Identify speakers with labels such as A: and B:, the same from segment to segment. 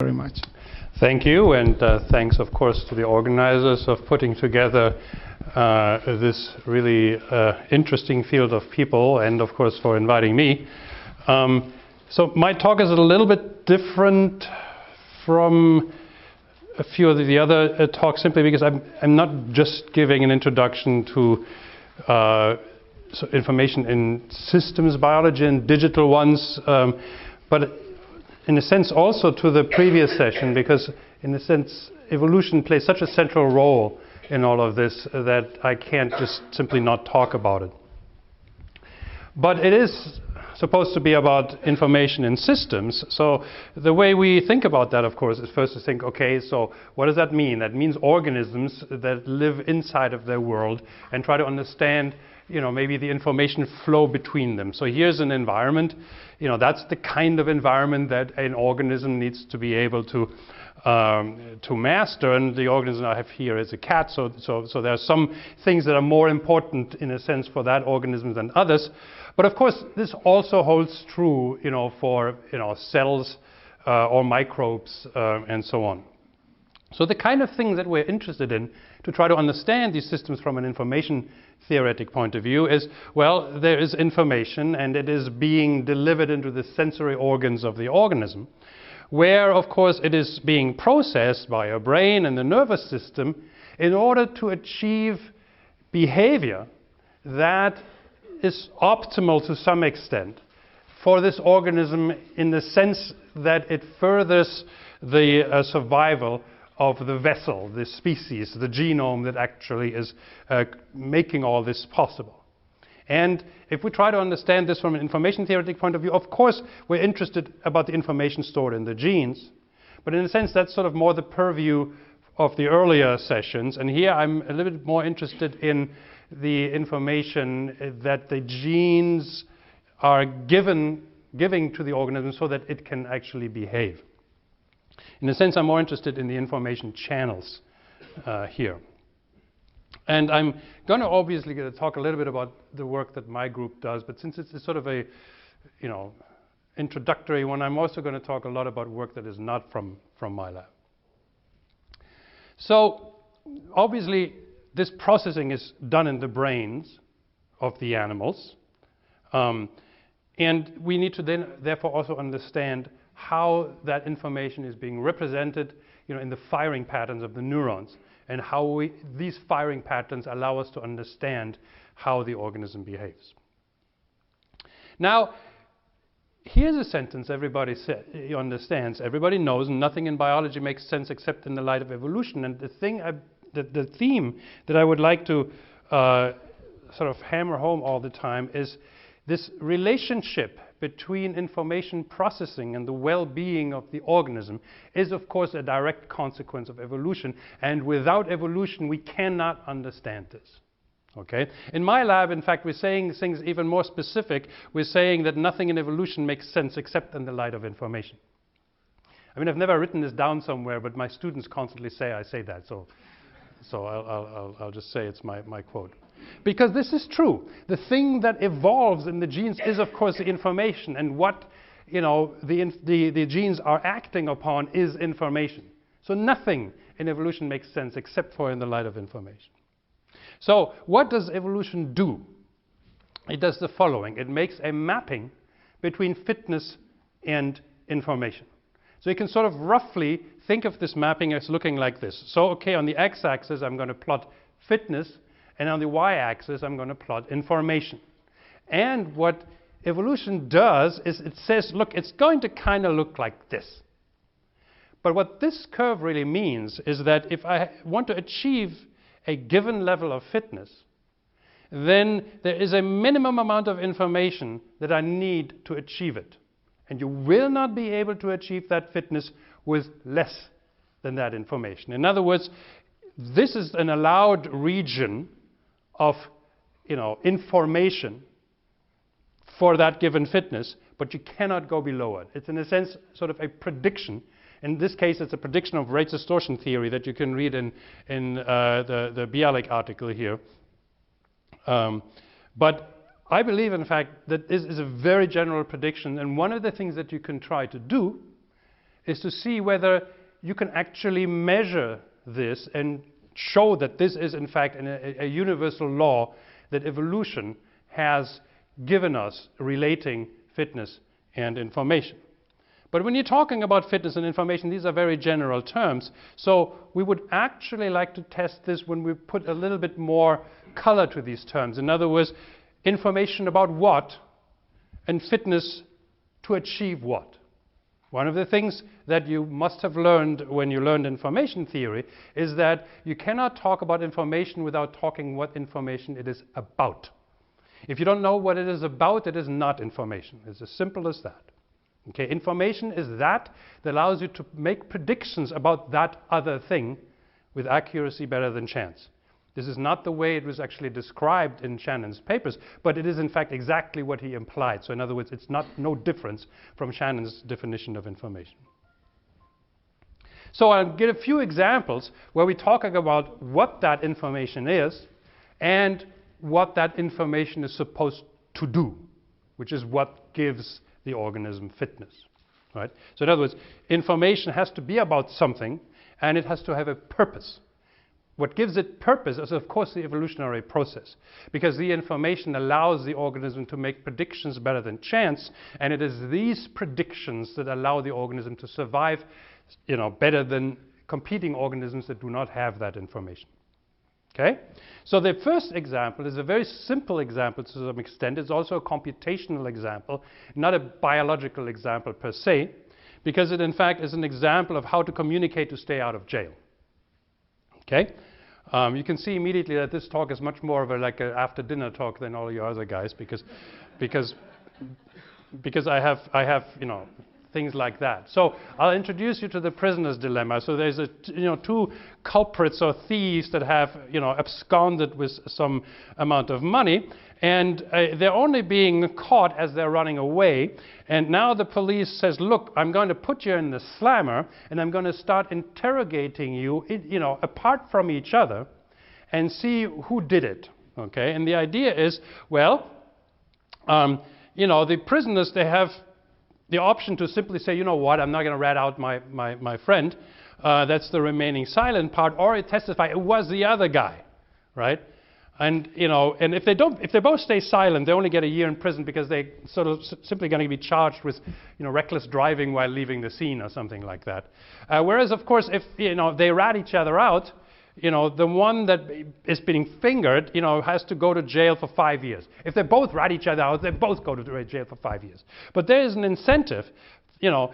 A: very much.
B: Thank you, and thanks, of course, to the organizers of putting together this really interesting field of people, and of course for inviting me. So my talk is a little bit different from a few of the other talks, simply because I'm not just giving an introduction to information in systems biology and digital ones, but in a sense also to the previous session, because in a sense evolution plays such a central role in all of this that I can't just simply not talk about it. But it is supposed to be about information in systems, so the way we think about that, of course, is first to think, okay, so what does that mean? That means organisms that live inside of their world and try to understand, you know, maybe the information flow between them. So here's an environment, you know, that's the kind of environment that an organism needs to be able to master, and the organism I have here is a cat, so there are some things that are more important in a sense for that organism than others. But of course this also holds true, you know, for, you know, cells or microbes and so on. So the kind of things that we're interested in to try to understand these systems from an information theoretic point of view is, well, there is information and it is being delivered into the sensory organs of the organism, where of course it is being processed by a brain and the nervous system in order to achieve behavior that is optimal to some extent for this organism, in the sense that it furthers the survival of the vessel, the species, the genome that actually is making all this possible. And if we try to understand this from an information theoretic point of view, of course we're interested about the information stored in the genes, but in a sense that's sort of more the purview of the earlier sessions, and here I'm a little bit more interested in the information that the genes are giving to the organism so that it can actually behave. In a sense, I'm more interested in the information channels here. And I'm going to obviously talk a little bit about the work that my group does, but since it's sort of a, you know, introductory one, I'm also going to talk a lot about work that is not from my lab. So obviously this processing is done in the brains of the animals, and we need to then therefore also understand how that information is being represented, you know, in the firing patterns of the neurons, and how these firing patterns allow us to understand how the organism behaves. Now, here's a sentence everybody understands, everybody knows, nothing in biology makes sense except in the light of evolution. And the theme that I would like to sort of hammer home all the time is this relationship between information processing and the well-being of the organism is, of course, a direct consequence of evolution. And without evolution, we cannot understand this. Okay? In my lab, in fact, we're saying things even more specific. We're saying that nothing in evolution makes sense except in the light of information. I mean, I've never written this down somewhere, but my students constantly say I say that. So I'll just say it's my quote. Because this is true. The thing that evolves in the genes is, of course, the information, and what, you know, the genes are acting upon is information. So nothing in evolution makes sense except for in the light of information. So what does evolution do? It does the following. It makes a mapping between fitness and information. So you can sort of roughly think of this mapping as looking like this. So, okay, on the x-axis I'm going to plot fitness, and on the y-axis I'm going to plot information. And what evolution does is it says, look, it's going to kind of look like this. But what this curve really means is that if I want to achieve a given level of fitness, then there is a minimum amount of information that I need to achieve it. And you will not be able to achieve that fitness with less than that information. In other words, this is an allowed region of, you know, information for that given fitness, but you cannot go below it. It's in a sense sort of a prediction. In this case, it's a prediction of rate distortion theory that you can read in the Bialik article here. But I believe, in fact, that this is a very general prediction, and one of the things that you can try to do is to see whether you can actually measure this and show that this is in fact a universal law that evolution has given us relating fitness and information. But when you're talking about fitness and information, these are very general terms. So we would actually like to test this when we put a little bit more color to these terms. In other words, information about what and fitness to achieve what. One of the things that you must have learned when you learned information theory is that you cannot talk about information without talking what information it is about. If you don't know what it is about, it is not information. It's as simple as that. Okay, information is that allows you to make predictions about that other thing with accuracy better than chance. This is not the way it was actually described in Shannon's papers, but it is in fact exactly what he implied. So in other words, it's no difference from Shannon's definition of information. So I'll give a few examples where we're talking about what that information is and what that information is supposed to do, which is what gives the organism fitness, right? So in other words, information has to be about something and it has to have a purpose. What gives it purpose is, of course, the evolutionary process, because the information allows the organism to make predictions better than chance, and it is these predictions that allow the organism to survive, better than competing organisms that do not have that information. Okay? So the first example is a very simple example to some extent. It's also a computational example, not a biological example per se, because it in fact is an example of how to communicate to stay out of jail. Okay? You can see immediately that this talk is much more of like an after-dinner talk than all your other guys, because I have things like that. So I'll introduce you to the prisoner's dilemma. So there's two culprits or thieves that have absconded with some amount of money, and they're only being caught as they're running away. And now the police says, look, I'm going to put you in the slammer, and I'm going to start interrogating you, apart from each other, and see who did it. Okay? And the idea is, well, the prisoners, they have the option to simply say, you know what, I'm not going to rat out my friend. That's the remaining silent part, or testify it was the other guy, right? And and if they both stay silent, they only get a year in prison because they sort of simply going to be charged with reckless driving while leaving the scene or something like that. Whereas, of course, if they rat each other out, the one that is being fingered, has to go to jail for 5 years. If they both rat each other out, they both go to jail for 5 years. But there is an incentive, to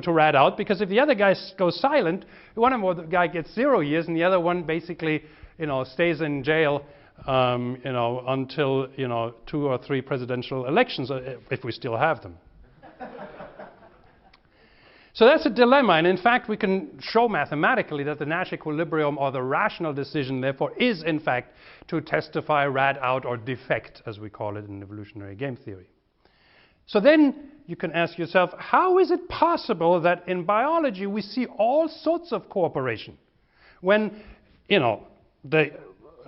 B: rat out, because if the other guy goes silent, one of the guy gets 0 years, and the other one basically, stays in jail, until 2 or 3 presidential elections, if we still have them. So that's a dilemma, and in fact we can show mathematically that the Nash equilibrium, or the rational decision, therefore, is in fact to testify, rat out, or defect, as we call it in evolutionary game theory. So then you can ask yourself, how is it possible that in biology we see all sorts of cooperation when, the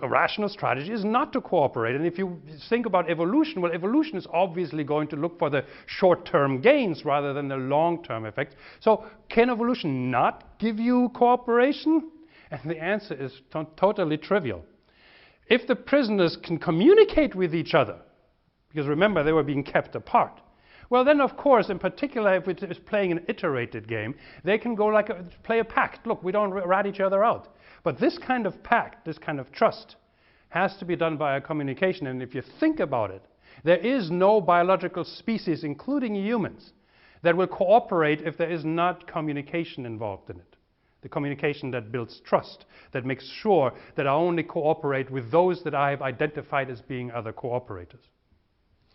B: rational strategy is not to cooperate? And if you think about evolution, well, evolution is obviously going to look for the short-term gains rather than the long-term effects. So can evolution not give you cooperation? And the answer is totally trivial. If the prisoners can communicate with each other, because remember, they were being kept apart, well, then, of course, in particular, if it is playing an iterated game, they can go play a pact. Look, we don't rat each other out. But this kind of pact, this kind of trust, has to be done by a communication. And if you think about it, there is no biological species, including humans, that will cooperate if there is not communication involved in it. The communication that builds trust, that makes sure that I only cooperate with those that I have identified as being other cooperators.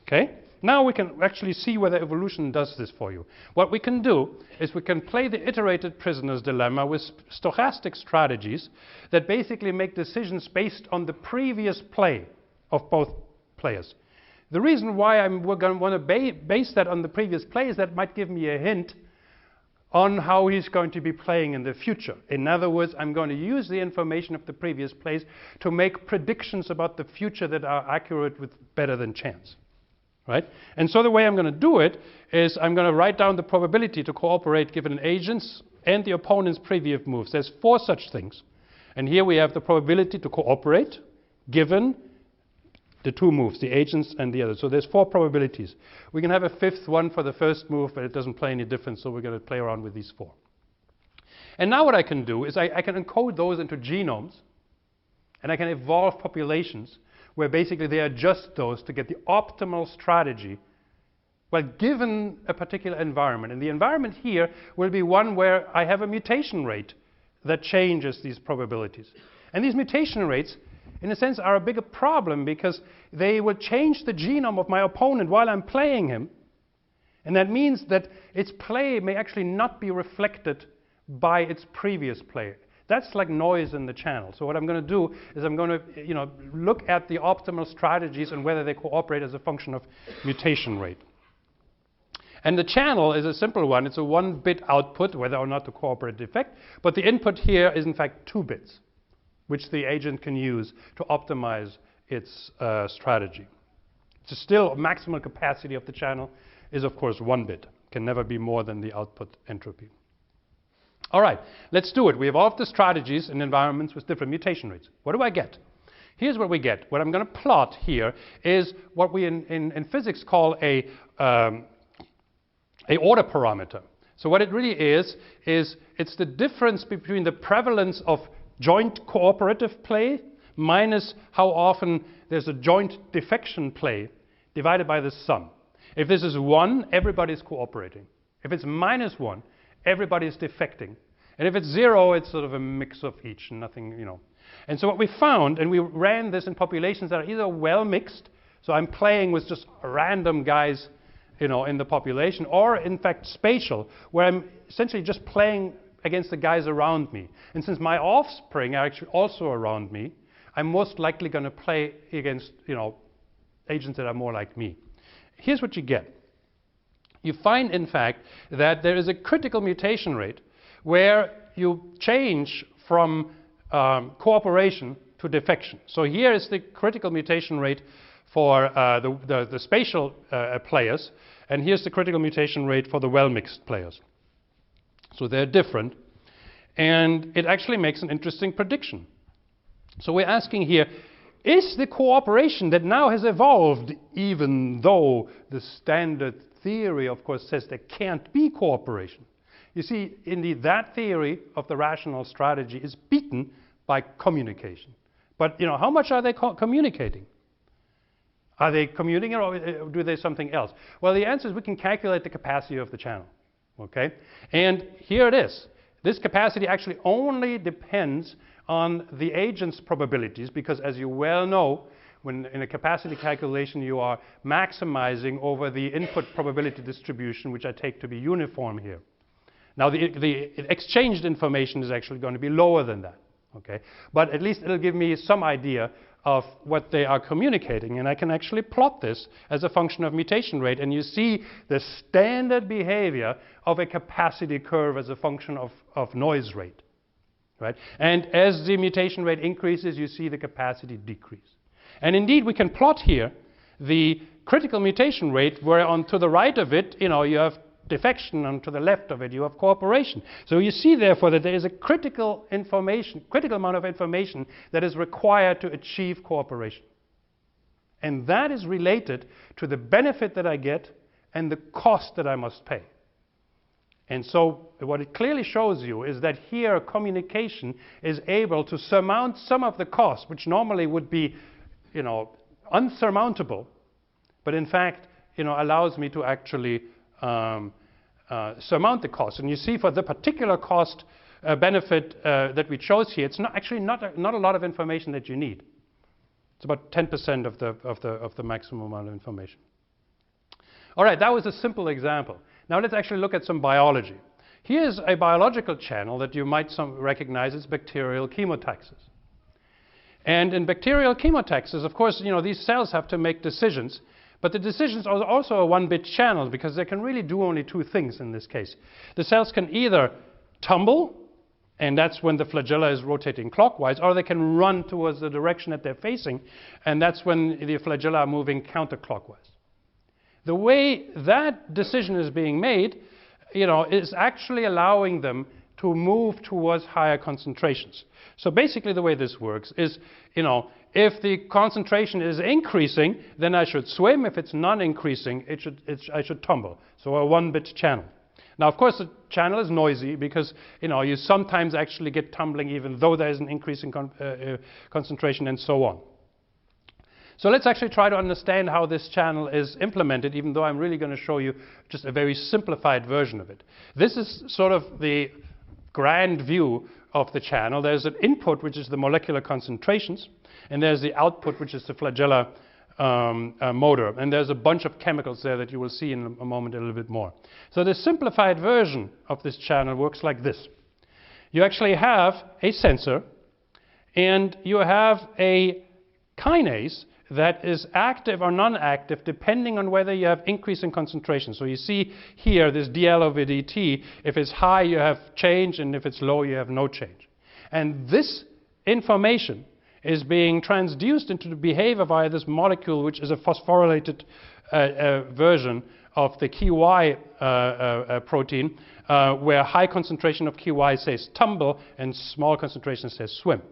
B: Okay? Now we can actually see whether evolution does this for you. What we can do is we can play the iterated prisoner's dilemma with stochastic strategies that basically make decisions based on the previous play of both players. The reason why we're going to want to base that on the previous play is that might give me a hint on how he's going to be playing in the future. In other words, I'm going to use the information of the previous plays to make predictions about the future that are accurate with better than chance. right? And so the way I'm going to do it is I'm going to write down the probability to cooperate given an agent's and the opponent's previous moves. There's 4 such things. And here we have the probability to cooperate given the 2 moves, the agents and the others. So there's 4 probabilities. We can have a 5th one for the first move, but it doesn't play any difference, so we're going to play around with these 4. And now what I can do is I can encode those into genomes, and I can evolve populations where basically they adjust those to get the optimal strategy, well, given a particular environment. And the environment here will be one where I have a mutation rate that changes these probabilities. And these mutation rates, in a sense, are a bigger problem because they will change the genome of my opponent while I'm playing him. And that means that its play may actually not be reflected by its previous play. That's like noise in the channel. So what I'm going to do is I'm going to look at the optimal strategies and whether they cooperate as a function of mutation rate. And the channel is a simple one. It's a 1-bit output, whether or not the cooperative effect. But the input here is, in fact, 2 bits, which the agent can use to optimize its strategy. So still, maximal capacity of the channel is, of course, 1 bit. Can never be more than the output entropy. All right, let's do it. We evolved the strategies in environments with different mutation rates. What do I get? Here's what we get. What I'm going to plot here is what we in physics call a order parameter. So what it really is it's the difference between the prevalence of joint cooperative play minus how often there's a joint defection play divided by the sum. If this is 1, everybody's cooperating. If it's -1, everybody's defecting. And if it's 0, it's sort of a mix of each, nothing, And so what we found, and we ran this in populations that are either well mixed, so I'm playing with just random guys in the population, or in fact spatial, where I'm essentially just playing against the guys around me. And since my offspring are actually also around me, I'm most likely going to play against, agents that are more like me. Here's what you get. You find, in fact, that there is a critical mutation rate where you change from cooperation to defection. So here is the critical mutation rate for the spatial players, and here's the critical mutation rate for the well-mixed players. So they're different, and it actually makes an interesting prediction. So we're asking here, is the cooperation that now has evolved, even though the standard theory, of course, says there can't be cooperation? You see, indeed, that theory of the rational strategy is beaten by communication. But, how much are they communicating? Are they communicating, or do they something else? Well, the answer is we can calculate the capacity of the channel, okay? And here it is. This capacity actually only depends on the agent's probabilities, because as you well know, when in a capacity calculation you are maximizing over the input probability distribution, which I take to be uniform here. Now, the exchanged information is actually going to be lower than that, okay? But at least it'll give me some idea of what they are communicating, and I can actually plot this as a function of mutation rate, and you see the standard behavior of a capacity curve as a function of noise rate, right? And as the mutation rate increases, you see the capacity decrease. And indeed, we can plot here the critical mutation rate, where on to the right of it, you have defection, and to the left of it you have cooperation. So you see, therefore, that there is a critical amount of information that is required to achieve cooperation. And that is related to the benefit that I get and the cost that I must pay. And so what it clearly shows you is that here communication is able to surmount some of the costs, which normally would be, unsurmountable, but in fact, allows me to actually surmount the cost. And you see, for the particular cost benefit that we chose here, it's not a lot of information that you need. It's about 10% of the maximum amount of information. All right, that was a simple example. Now let's actually look at some biology. Here's a biological channel that you might recognize as bacterial chemotaxis. And in bacterial chemotaxis, of course, these cells have to make decisions. But the decisions are also a 1-bit channel, because they can really do only 2 things in this case. The cells can either tumble, and that's when the flagella is rotating clockwise, or they can run towards the direction that they're facing, and that's when the flagella are moving counterclockwise. the way that decision is being made, is actually allowing them to move towards higher concentrations. So basically the way this works is, if the concentration is increasing, then I should swim. If it's not increasing, I should tumble. So a one-bit channel. Now, of course, the channel is noisy because, you sometimes actually get tumbling even though there is an increase in concentration and so on. So let's actually try to understand how this channel is implemented, even though I'm really going to show you just a very simplified version of it. This is sort of the grand view of the channel. There's an input, which is the molecular concentrations, and there's the output, which is the flagellar motor. And there's a bunch of chemicals there that you will see in a moment a little bit more. So the simplified version of this channel works like this. You actually have a sensor, and you have a kinase that is active or non-active depending on whether you have increase in concentration. So you see here this dL over dt. If it's high, you have change, and if it's low, you have no change. And this information is being transduced into the behavior via this molecule, which is a phosphorylated version of the KY protein, where high concentration of KY says tumble and small concentration says swim.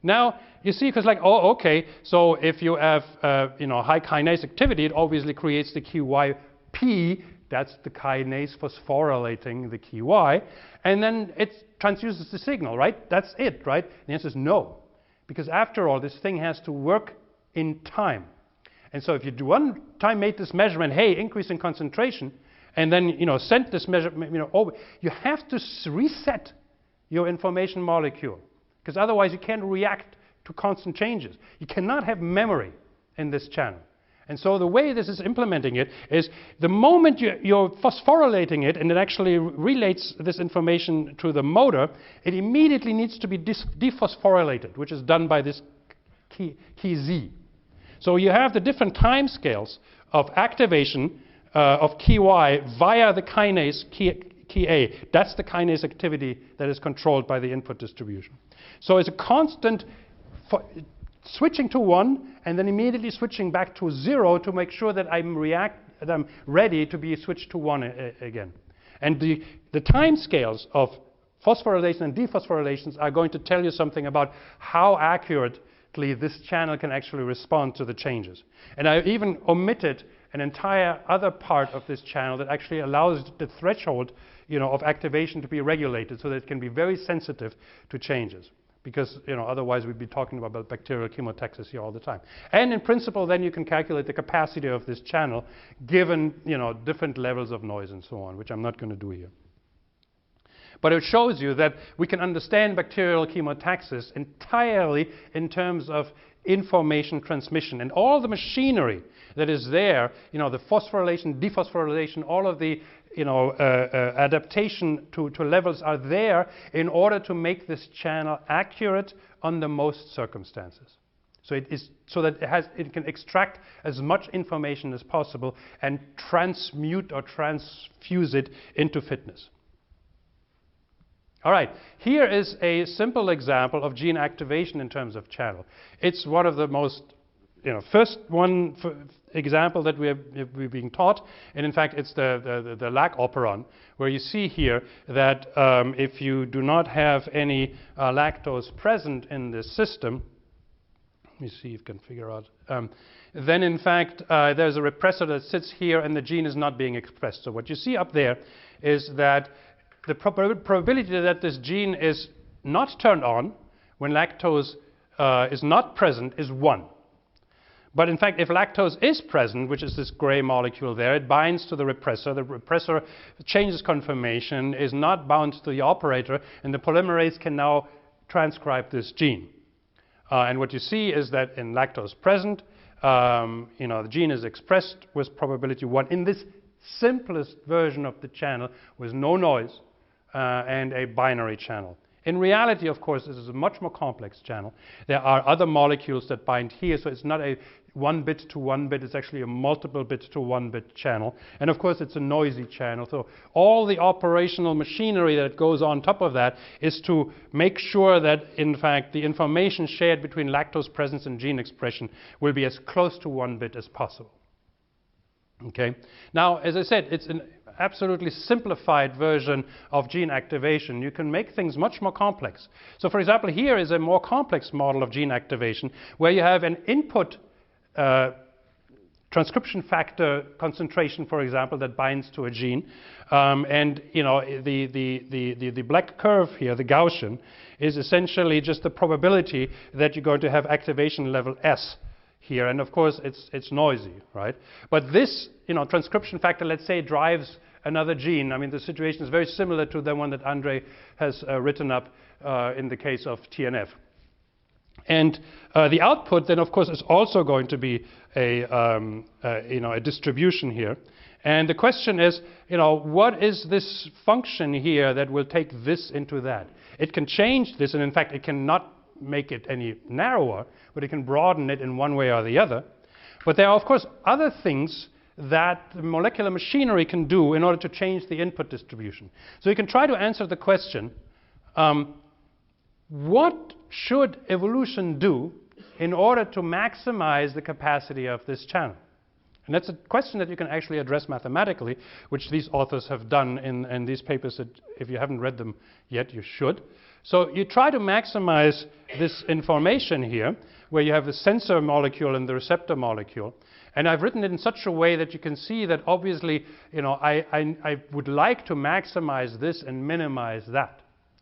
B: Now, you see, because okay, so if you have high kinase activity, it obviously creates the QYP. That's the kinase phosphorylating the KY, and then it transduces the signal, right? That's it, right? The answer is no, because after all, this thing has to work in time. And so if you do one time made this measurement, hey, increase in concentration, and then send this measurement, you have to reset your information molecule, because otherwise you can't react to constant changes. You cannot have memory in this channel. And so the way this is implementing it is the moment you're phosphorylating it and it actually relates this information to the motor, it immediately needs to be dephosphorylated, which is done by this key Z. So you have the different time scales of activation of KY via the kinase Ka. That's the kinase activity that is controlled by the input distribution. So it's a constant switching to 1 and then immediately switching back to 0 to make sure that I'm ready to be switched to 1 again. And the time scales of phosphorylation and dephosphorylations are going to tell you something about how accurately this channel can actually respond to the changes. And I even omitted an entire other part of this channel that actually allows the threshold of activation to be regulated so that it can be very sensitive to changes. Because otherwise we'd be talking about bacterial chemotaxis here all the time. And in principle, then you can calculate the capacity of this channel given different levels of noise and so on, which I'm not going to do here. But it shows you that we can understand bacterial chemotaxis entirely in terms of information transmission. And all the machinery that is there, the phosphorylation, dephosphorylation, all of the adaptation to levels are there in order to make this channel accurate under most circumstances. So it is so that it can extract as much information as possible and transmute or transfuse it into fitness. All right, here is a simple example of gene activation in terms of channel. It's one of the most first example that we're being taught, and in fact it's the lac operon, where you see here that if you do not have any lactose present in this system, let me see if you can figure out, then in fact there's a repressor that sits here and the gene is not being expressed. So what you see up there is that the probability that this gene is not turned on when lactose is not present is 1. But in fact, if lactose is present, which is this gray molecule there, it binds to the repressor. The repressor changes conformation, is not bound to the operator, and the polymerase can now transcribe this gene. And what you see is that in lactose present, the gene is expressed with probability 1 in this simplest version of the channel with no noise and a binary channel. In reality, of course, this is a much more complex channel. There are other molecules that bind here, so it's not a 1 bit to 1 bit, it's actually a multiple bit to 1 bit channel. And of course, it's a noisy channel. So all the operational machinery that goes on top of that is to make sure that, in fact, the information shared between lactose presence and gene expression will be as close to 1 bit as possible. Okay. Now, as I said, it's an absolutely simplified version of gene activation. You can make things much more complex. So, for example, here is a more complex model of gene activation where you have an input transcription factor concentration, for example, that binds to a gene, and you know the black curve here, the Gaussian, is essentially just the probability that you're going to have activation level S here, and of course it's noisy, right? But this, you know, transcription factor, let's say, drives another gene. I mean, the situation is very similar to the one that Andre has written up in the case of TNF. And the output then, of course, is also going to be a distribution here. And the question is, you know, what is this function here that will take this into that? It can change this, and in fact, it cannot make it any narrower, but it can broaden it in one way or the other. But there are, of course, other things that molecular machinery can do in order to change the input distribution. So you can try to answer the question, what should evolution do in order to maximize the capacity of this channel? And that's a question that you can actually address mathematically, which these authors have done in these papers that, if you haven't read them yet, you should. So you try to maximize this information here, where you have the sensor molecule and the receptor molecule. And I've written it in such a way that you can see that obviously, you know, I would like to maximize this and minimize that.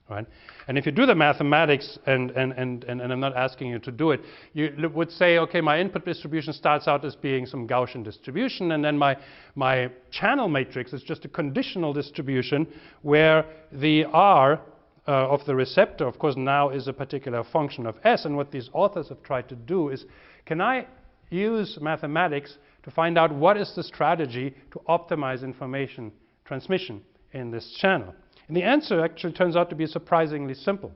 B: Right? And if you do the mathematics, and I'm not asking you to do it, you would say, okay, my input distribution starts out as being some Gaussian distribution, and then my channel matrix is just a conditional distribution where the R of the receptor, of course, now is a particular function of S. And what these authors have tried to do is, can I use mathematics to find out what is the strategy to optimize information transmission in this channel? And the answer actually turns out to be surprisingly simple.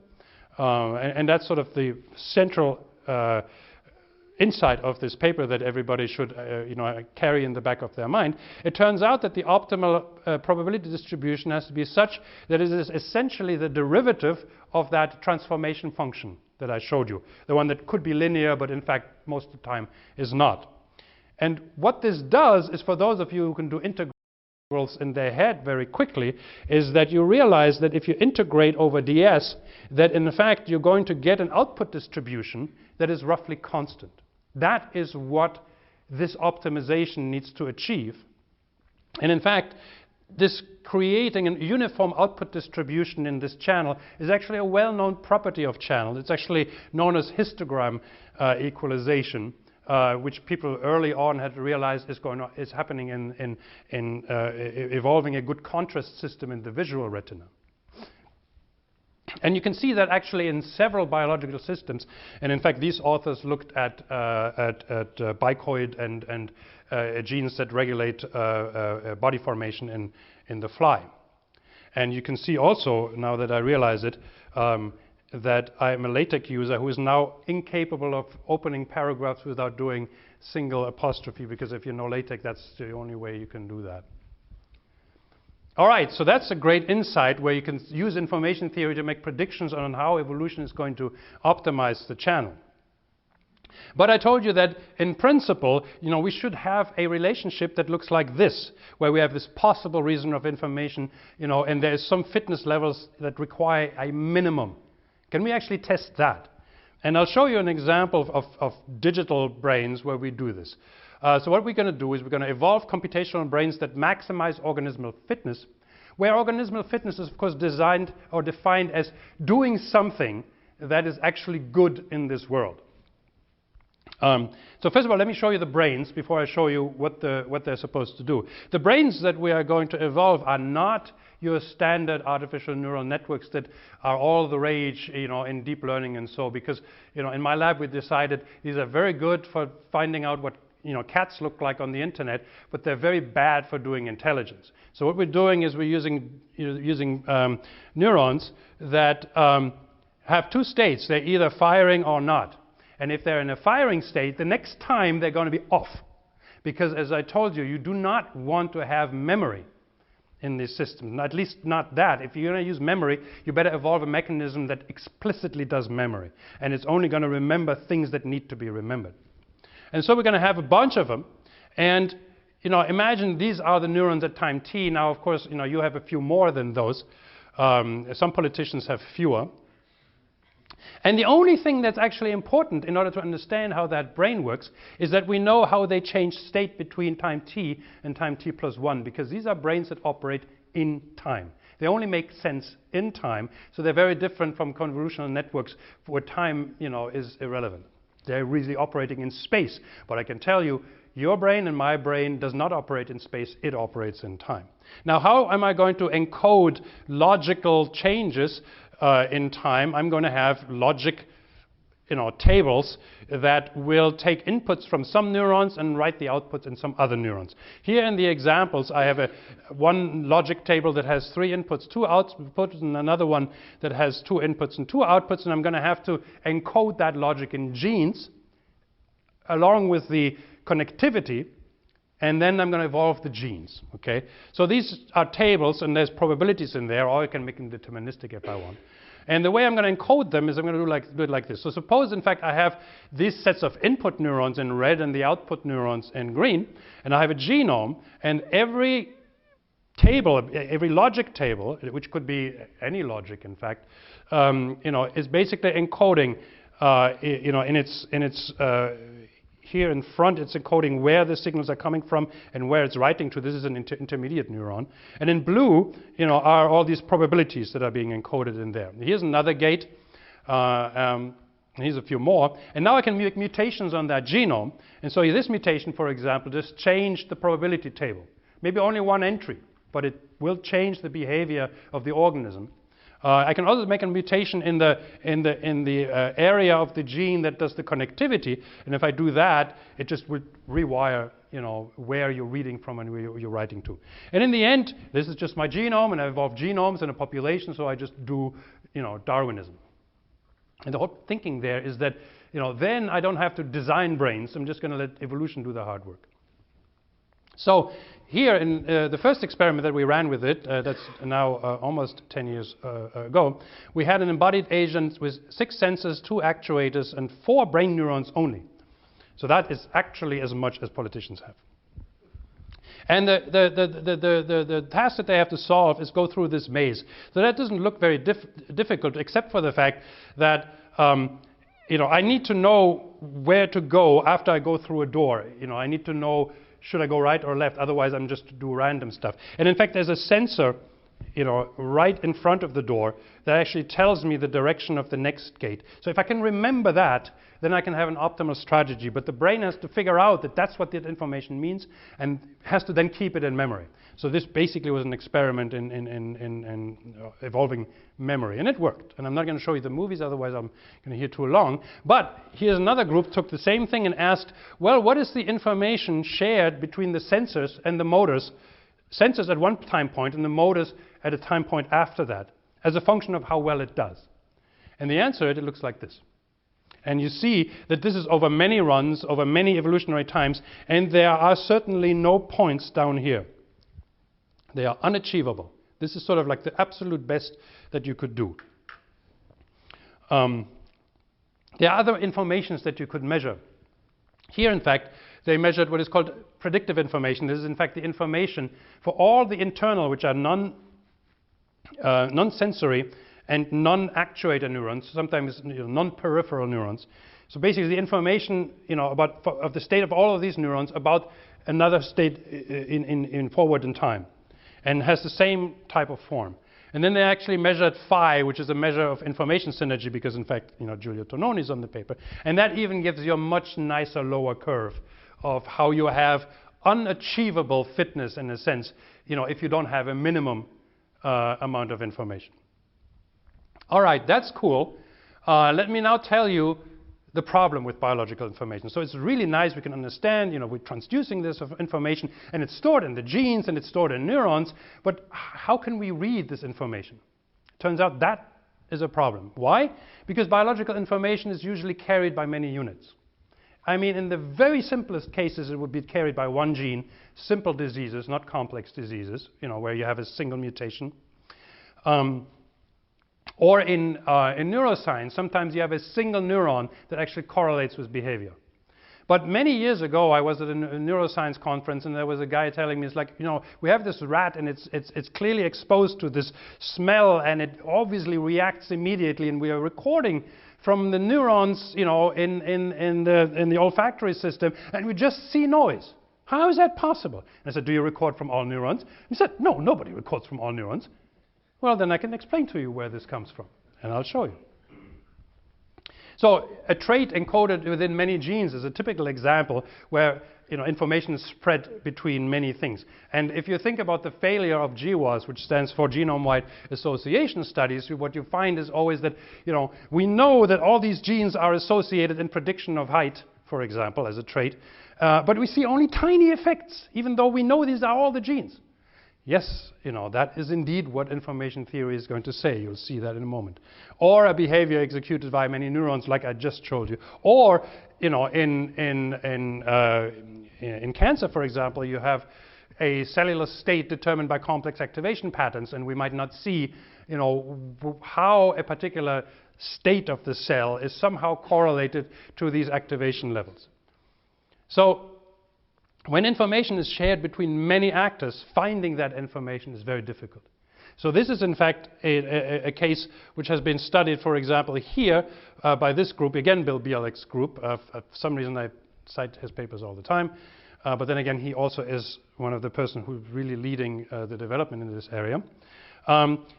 B: And that's sort of the central insight of this paper that everybody should carry in the back of their mind. It turns out that the optimal probability distribution has to be such that it is essentially the derivative of that transformation function that I showed you, the one that could be linear, but in fact most of the time is not. And what this does is, for those of you who can do integrals in their head very quickly, is that you realize that if you integrate over ds, that in fact you're going to get an output distribution that is roughly constant. That is what this optimization needs to achieve. And in fact, this creating a uniform output distribution in this channel is actually a well-known property of channel. It's actually known as histogram equalization, which people early on had realized is happening in evolving a good contrast system in the visual retina. And you can see that actually in several biological systems. And in fact, these authors looked at bicoid and genes that regulate body formation in the fly. And you can see also, now that I realize it, that I'm a LaTeX user who is now incapable of opening paragraphs without doing single apostrophe, because if you know LaTeX, that's the only way you can do that. All right, so that's a great insight where you can use information theory to make predictions on how evolution is going to optimize the channel. But I told you that in principle, we should have a relationship that looks like this, where we have this possible reason of information, and there is some fitness levels that require a minimum. Can we actually test that? And I'll show you an example of digital brains where we do this. So what we're going to do is we're going to evolve computational brains that maximize organismal fitness, where organismal fitness is, of course, designed or defined as doing something that is actually good in this world. So first of all, let me show you the brains before I show you what they're supposed to do. The brains that we are going to evolve are not your standard artificial neural networks that are all the rage, in deep learning and so, because, in my lab we decided these are very good for finding out what cats look like on the internet, but they're very bad for doing intelligence. So what we're doing is we're using neurons that have two states. They're either firing or not. And if they're in a firing state, the next time they're going to be off. Because as I told you, you do not want to have memory in this system, at least not that. If you're going to use memory, you better evolve a mechanism that explicitly does memory. And it's only going to remember things that need to be remembered. And so we're going to have a bunch of them. And imagine these are the neurons at time t. Now, of course, you have a few more than those. Some politicians have fewer. And the only thing that's actually important in order to understand how that brain works is that we know how they change state between time t and time t plus 1, because these are brains that operate in time. They only make sense in time, so they're very different from convolutional networks where time, is irrelevant. They're really operating in space. But I can tell you, your brain and my brain does not operate in space, it operates in time. Now, how am I going to encode logical changes in time? I'm going to have logic tables that will take inputs from some neurons and write the outputs in some other neurons. Here in the examples, I have one logic table that has 3 inputs, 2 outputs, and another one that has 2 inputs and 2 outputs, and I'm going to have to encode that logic in genes along with the connectivity, and then I'm going to evolve the genes. Okay? So these are tables, and there's probabilities in there, or I can make them deterministic if I want. And the way I'm going to encode them is I'm going to do it like this. So suppose, in fact, I have these sets of input neurons in red and the output neurons in green, and I have a genome, and every table, every logic table, which could be any logic, in fact, is basically encoding, in its here in front, it's encoding where the signals are coming from and where it's writing to. This is an intermediate neuron. And in blue, are all these probabilities that are being encoded in there. Here's another gate. Here's a few more. And now I can make mutations on that genome. And so this mutation, for example, just changed the probability table. Maybe only one entry, but it will change the behavior of the organism. I can also make a mutation in the area of the gene that does the connectivity, and if I do that, it just would rewire, where you're reading from and where you're writing to. And in the end, this is just my genome, and I evolve genomes in a population, so I just do, Darwinism. And the whole thinking there is that, then I don't have to design brains. I'm just going to let evolution do the hard work. So here in the first experiment that we ran with it, that's now almost 10 years ago, we had an embodied agent with 6 sensors, 2 actuators, and 4 brain neurons only. So that is actually as much as politicians have. And the task that they have to solve is go through this maze. So that doesn't look very difficult, except for the fact that I need to know where to go after I go through a door. I need to know, should I go right or left? Otherwise, I'm just do random stuff. And in fact, there's a sensor, right in front of the door that actually tells me the direction of the next gate. So if I can remember that, then I can have an optimal strategy. But the brain has to figure out that that's what that information means and has to then keep it in memory. So this basically was an experiment in evolving memory. And it worked. And I'm not going to show you the movies, otherwise I'm going to hear too long. But here's another group took the same thing and asked, well, what is the information shared between the sensors and the motors? Sensors at one time point and the motors at a time point after that, as a function of how well it does. And the answer, it looks like this. And you see that this is over many runs, over many evolutionary times, and there are certainly no points down here. They are unachievable. This is sort of like the absolute best that you could do. There are other informations that you could measure. Here, in fact, they measured what is called predictive information. This is, in fact, the information for all the internal, which are non-sensory and non-actuator neurons, sometimes non-peripheral neurons. So basically, the information of the state of all of these neurons about another state in forward in time, and has the same type of form. And then they actually measured phi, which is a measure of information synergy, because in fact, Giulio Tononi is on the paper, and that even gives you a much nicer lower curve of how you have unachievable fitness in a sense, if you don't have a minimum amount of information. All right, that's cool. Let me now tell you the problem with biological information. So it's really nice, we can understand, we're transducing this information, and it's stored in the genes, and it's stored in neurons, but how can we read this information? Turns out that is a problem. Why? Because biological information is usually carried by many units. I mean, in the very simplest cases, it would be carried by one gene, simple diseases, not complex diseases, where you have a single mutation. Or in neuroscience, sometimes you have a single neuron that actually correlates with behavior. But many years ago, I was at a neuroscience conference, and there was a guy telling me, it's like, you know, we have this rat, and it's clearly exposed to this smell, and it obviously reacts immediately, and we are recording from the neurons, you know, in the olfactory system, and we just see noise. How is that possible? And I said, do you record from all neurons? He said, no, nobody records from all neurons. Well, then I can explain to you where this comes from, and I'll show you. So a trait encoded within many genes is a typical example where, you know, information is spread between many things. And if you think about the failure of GWAS, which stands for Genome-Wide Association Studies, what you find is always that, you know, we know that all these genes are associated in prediction of height, for example, as a trait, but we see only tiny effects, even though we know these are all the genes. Yes, you know, that is indeed what information theory is going to say. You'll see that in a moment. Or a behavior executed by many neurons, like I just showed you. Or, you know, in cancer, for example, you have a cellular state determined by complex activation patterns, and we might not see, you know, how a particular state of the cell is somehow correlated to these activation levels. So, when information is shared between many actors, finding that information is very difficult. So this is in fact a case which has been studied, for example, here by this group, again Bill Bialik's group. For some reason I cite his papers all the time, but then again he also is one of the person who's really leading the development in this area.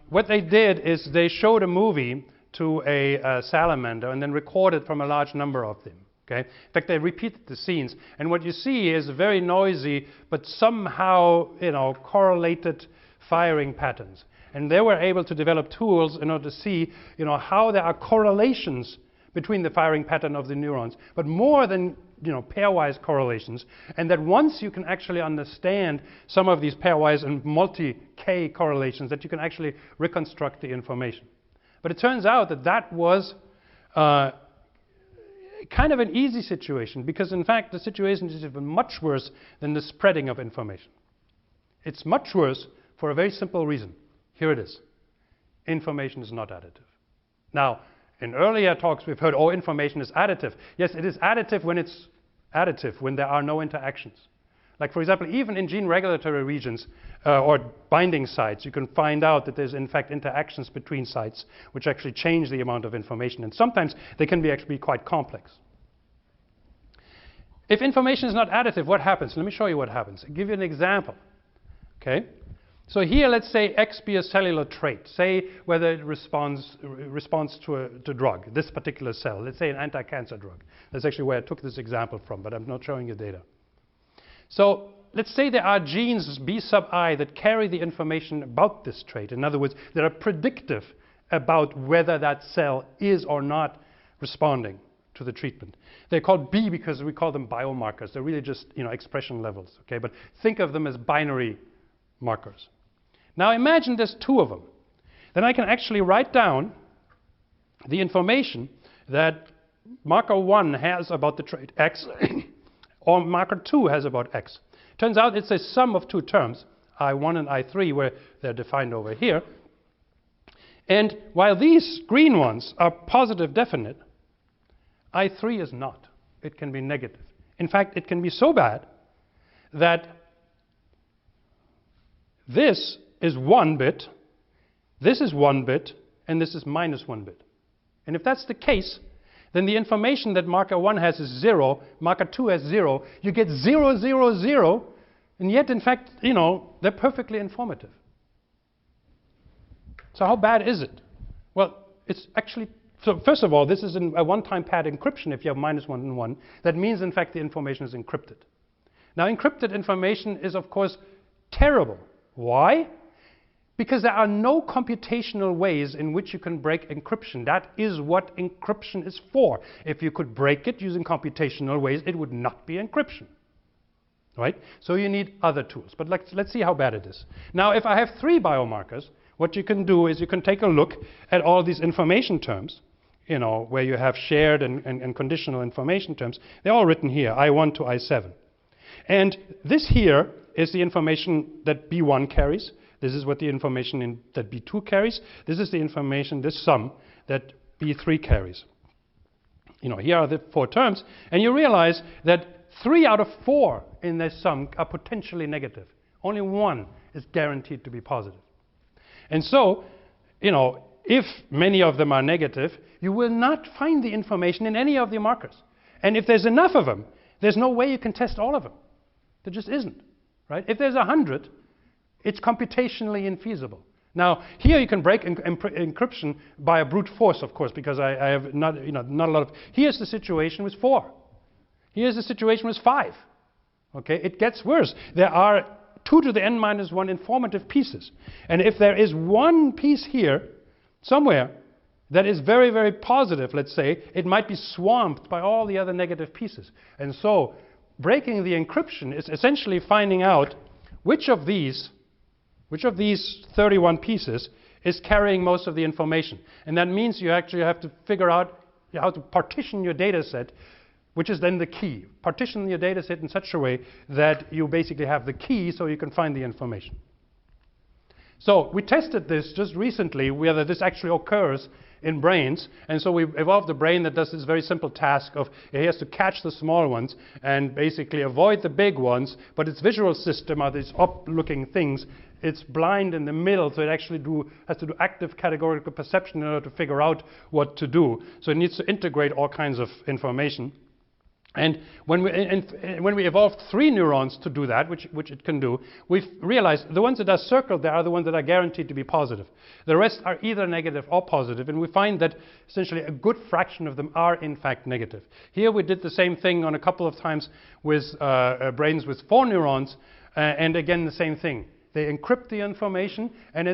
B: What they did is they showed a movie to a salamander and then recorded from a large number of them. Okay? In fact, they repeated the scenes, and what you see is very noisy, but somehow, you know, correlated firing patterns. And they were able to develop tools in order to see, you know, how there are correlations between the firing pattern of the neurons, but more than, you know, pairwise correlations. And that once you can actually understand some of these pairwise and multi-K correlations, that you can actually reconstruct the information. But it turns out that that was kind of an easy situation, because in fact the situation is even much worse than the spreading of information. It's much worse for a very simple reason. Here it is. Information is not additive. Now, in earlier talks we've heard, oh, information is additive. Yes, it is additive when it's additive, when there are no interactions. Like, for example, even in gene regulatory regions or binding sites, you can find out that there's in fact interactions between sites which actually change the amount of information, and sometimes they can be actually quite complex. If information is not additive, what happens? Let me show you what happens. I'll give you an example. Okay? So here, let's say X be a cellular trait. Say whether it responds to a drug, this particular cell. Let's say an anti-cancer drug. That's actually where I took this example from, but I'm not showing you data. So let's say there are genes B sub I that carry the information about this trait. In other words, that are predictive about whether that cell is or not responding to the treatment. They're called B because we call them biomarkers. They're really just, you know, expression levels. Okay, but think of them as binary markers. Now imagine there's two of them. Then I can actually write down the information that marker 1 has about the trait X or marker 2 has about X. Turns out it's a sum of two terms, I1 and I3, where they're defined over here. And while these green ones are positive definite, I3 is not. It can be negative. In fact, it can be so bad that this is 1 bit, this is 1 bit, and this is minus 1 bit. And if that's the case, then the information that marker 1 has is 0, marker 2 has 0, you get 0, 0, 0, and yet, in fact, you know, they're perfectly informative. So how bad is it? Well, it's actually, so first of all, this is a one-time pad encryption if you have -1 and 1. That means, in fact, the information is encrypted. Now, encrypted information is, of course, terrible. Why? Because there are no computational ways in which you can break encryption. That is what encryption is for. If you could break it using computational ways, it would not be encryption. Right? So you need other tools. But let's see how bad it is. Now, if I have 3 biomarkers, what you can do is you can take a look at all these information terms, you know, where you have shared and conditional information terms. They're all written here, I1 to I7. And this here is the information that B1 carries. This is what the information that B2 carries. This is the information, this sum, that B3 carries. here are the 4 terms, and you realize that 3 out of 4 in this sum are potentially negative. Only 1 is guaranteed to be positive. And so, if many of them are negative, you will not find the information in any of the markers. And if there's enough of them, there's no way you can test all of them. There just isn't, right? If there's 100, it's computationally infeasible. Now, here you can break encryption by a brute force, of course, because I have not a lot of... Here's the situation with 4. Here's the situation with 5. Okay, it gets worse. There are 2 to the n minus 1 informative pieces. And if there is one piece here, somewhere, that is very, very positive, let's say, it might be swamped by all the other negative pieces. And so, breaking the encryption is essentially finding out which of these 31 pieces is carrying most of the information. And that means you actually have to figure out how to partition your data set, which is then the key. Partition your data set in such a way that you basically have the key so you can find the information. So we tested this just recently, whether this actually occurs in brains. And so we evolved a brain that does this very simple task of it has to catch the small ones and basically avoid the big ones, but its visual system are these up-looking things. It's blind in the middle, so it actually has to do active categorical perception in order to figure out what to do. So it needs to integrate all kinds of information. And when we evolved 3 neurons to do that, which it can do, we've realized the ones that are circled there are the ones that are guaranteed to be positive. The rest are either negative or positive, and we find that essentially a good fraction of them are in fact negative. Here we did the same thing on a couple of times with brains with 4 neurons, and again the same thing. They encrypt the information, and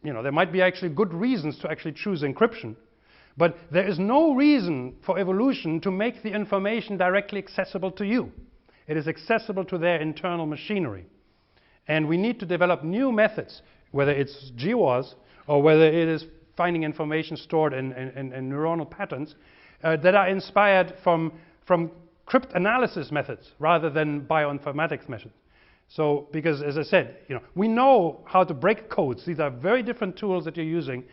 B: there might be actually good reasons to actually choose encryption. But there is no reason for evolution to make the information directly accessible to you. It is accessible to their internal machinery. And we need to develop new methods, whether it's GWAS or whether it is finding information stored in neuronal patterns that are inspired from cryptanalysis methods rather than bioinformatics methods. So, because as I said, we know how to break codes. These are very different tools that you're using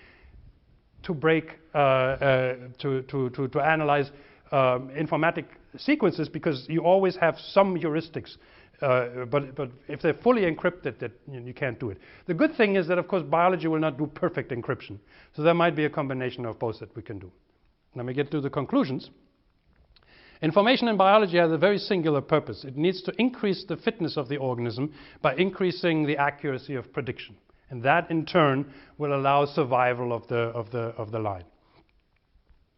B: to break, to analyze informatic sequences, because you always have some heuristics. But if they're fully encrypted, that you can't do it. The good thing is that, of course, biology will not do perfect encryption. So there might be a combination of both that we can do. Let me get to the conclusions. Information in biology has a very singular purpose. It needs to increase the fitness of the organism by increasing the accuracy of prediction. And that, in turn, will allow survival of the line.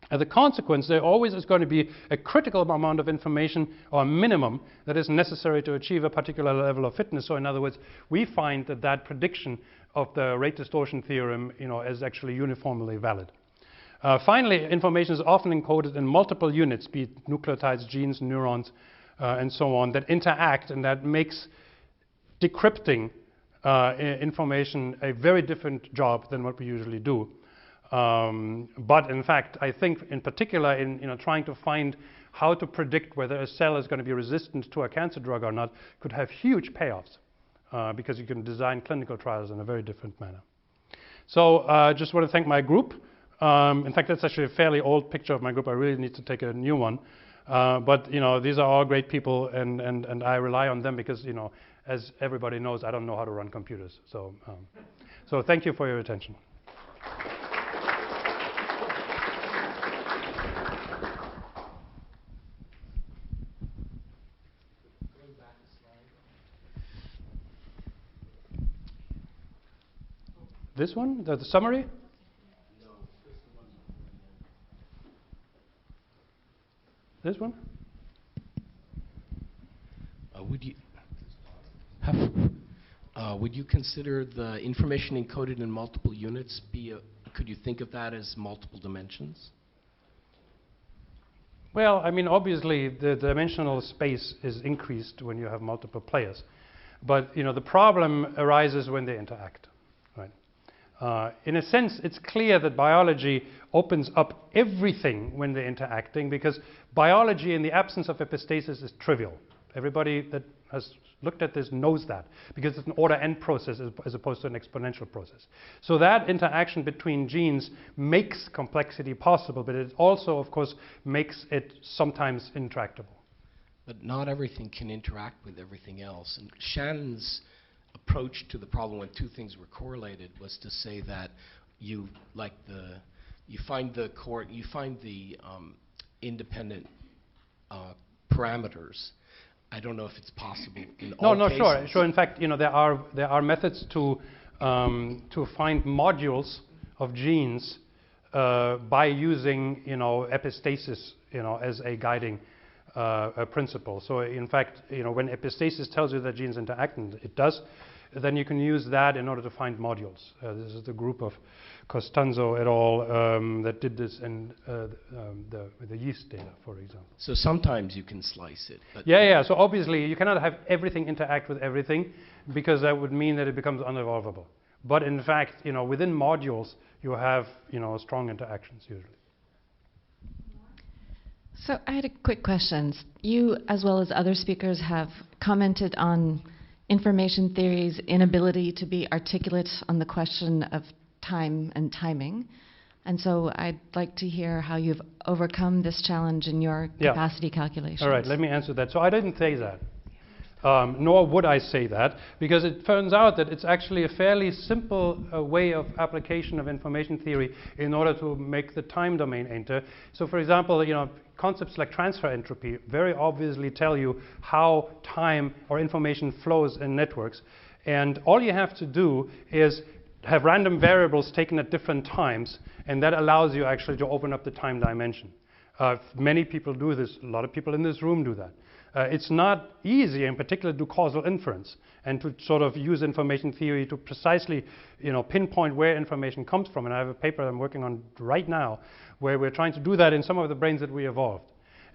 B: As a consequence, there always is going to be a critical amount of information, or a minimum, that is necessary to achieve a particular level of fitness. So in other words, we find that prediction of the rate distortion theorem is actually uniformly valid. Finally, information is often encoded in multiple units, be it nucleotides, genes, neurons, and so on, that interact, and that makes decrypting information a very different job than what we usually do. But in fact, I think in particular in trying to find how to predict whether a cell is going to be resistant to a cancer drug or not could have huge payoffs because you can design clinical trials in a very different manner. So I just want to thank my group. In fact, that's actually a fairly old picture of my group. I really need to take a new one. But these are all great people, and I rely on them because as everybody knows, I don't know how to run computers. So thank you for your attention. This one, the summary?
A: No, just the one.
B: This one?
A: Would you consider the information encoded in multiple units could you think of that as multiple dimensions?
B: Well, I mean, obviously the dimensional space is increased when you have multiple players. But the problem arises when they interact. Right? In a sense, it's clear that biology opens up everything when they're interacting, because biology in the absence of epistasis is trivial. Everybody that has looked at this knows that, because it's an order n process as opposed to an exponential process. So that interaction between genes makes complexity possible, but it also, of course, makes it sometimes intractable.
A: But not everything can interact with everything else. And Shannon's approach to the problem when two things were correlated was to say that you find the independent parameters. I don't know if it's possible in all cases.
B: Sure. In fact, there are methods to find modules of genes by using epistasis as a guiding principle. So in fact, when epistasis tells you that genes interact, and it does, then you can use that in order to find modules. This is the group of Costanzo et al. That did this in the yeast data, for example.
A: So sometimes you can slice it. But
B: Yeah. So obviously you cannot have everything interact with everything, because that would mean that it becomes unevolvable. But in fact, within modules you have strong interactions usually.
C: So I had a quick question. You, as well as other speakers, have commented on information theory's inability to be articulate on the question of time and timing. And so I'd like to hear how you've overcome this challenge in your capacity calculations.
B: All right, let me answer that. So I didn't say that, nor would I say that, because it turns out that it's actually a fairly simple way of application of information theory in order to make the time domain enter. So for example, concepts like transfer entropy very obviously tell you how time or information flows in networks. And all you have to do is have random variables taken at different times, and that allows you actually to open up the time dimension. Many people do this. A lot of people in this room do that. It's not easy, in particular, to do causal inference and to sort of use information theory to precisely, pinpoint where information comes from. And I have a paper I'm working on right now where we're trying to do that in some of the brains that we evolved.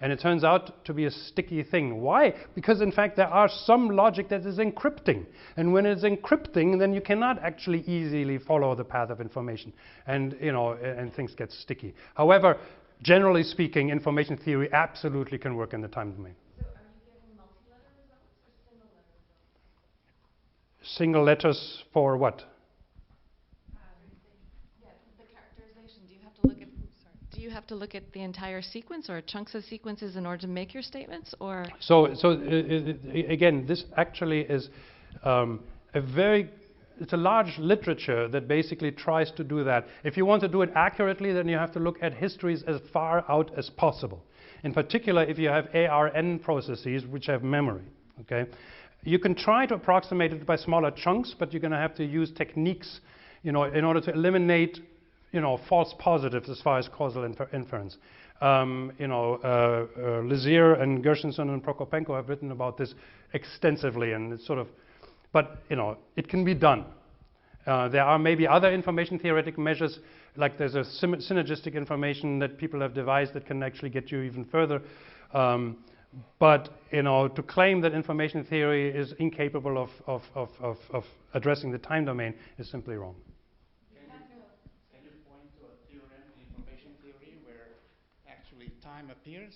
B: And it turns out to be a sticky thing. Why? Because in fact there are some logic that is encrypting. And when it's encrypting, then you cannot actually easily follow the path of information. And and things get sticky. However, generally speaking, information theory absolutely can work in the time domain.
C: So are you giving multi-letter results or single-letter results?
B: Single letters for what?
C: The characterization. Do you have to look at the entire sequence or chunks of sequences in order to make your statements, or?
B: So again, this actually is it's a large literature that basically tries to do that. If you want to do it accurately, then you have to look at histories as far out as possible. In particular, if you have ARN processes which have memory, okay? You can try to approximate it by smaller chunks, but you're going to have to use techniques, in order to eliminate false positives as far as causal inference. Lizier and Gershenson and Prokopenko have written about this extensively, and it's sort of, but it can be done. There are maybe other information theoretic measures, like there's a synergistic information that people have devised that can actually get you even further. But to claim that information theory is incapable of addressing the time domain is simply wrong.
D: Time appears?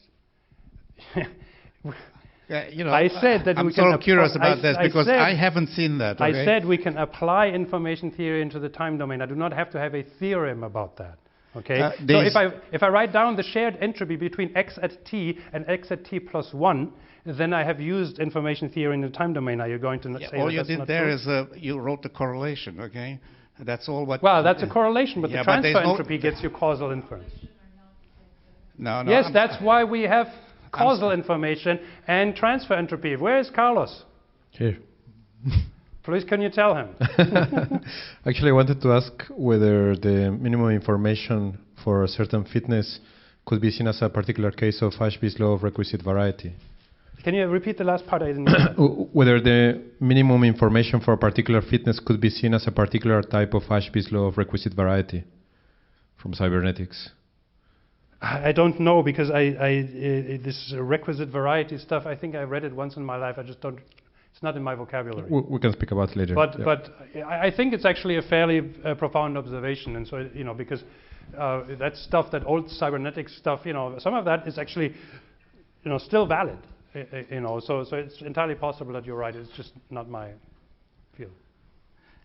B: I said that
D: I'm sort of curious about this because I haven't seen that. Okay?
B: I said we can apply information theory into the time domain. I do not have to have a theorem about that. Okay. So if I write down the shared entropy between x at t and x at t plus 1, then I have used information theory in the time domain. Are you going to say
D: all
B: that
D: you
B: that's
D: did
B: not
D: there
B: true?
D: is you wrote the correlation. Okay. That's all. What?
B: Well, that's a correlation, but the transfer
D: but
B: entropy gets you causal inference.
D: No,
B: yes, that's why we have causal information and transfer entropy. Where is Carlos?
E: Here.
B: Please, can you tell him?
E: Actually, I wanted to ask whether the minimum information for a certain fitness could be seen as a particular case of Ashby's law of requisite variety.
B: Can you repeat the last part? I didn't hear that.
E: Whether the minimum information for a particular fitness could be seen as a particular type of Ashby's law of requisite variety from cybernetics.
B: I don't know, because this requisite variety stuff, I think I read it once in my life. I just don't, it's not in my vocabulary.
E: We can speak about it later.
B: But I think it's actually a fairly profound observation. And so, because that stuff, that old cybernetic stuff, some of that is actually, still valid. You know, so it's entirely possible that you're right. It's just not my field.